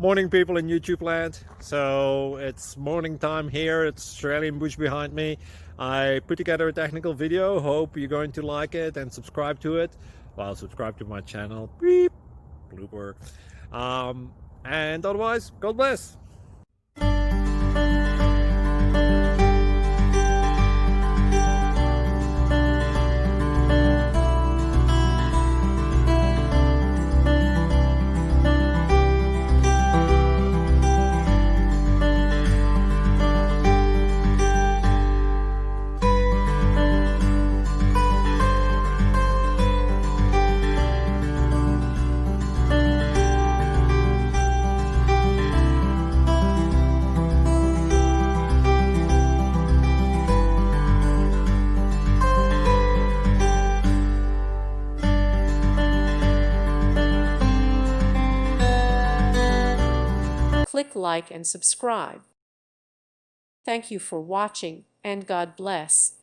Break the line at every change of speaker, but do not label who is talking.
Morning people in YouTube land. So it's morning time here. It's Australian bush behind me. I put together a technical video. Hope you're going to like it and subscribe to it. Well, subscribe to my channel. Beep. Blooper. And otherwise, God bless.
Click like and subscribe. Thank you for watching, and God bless.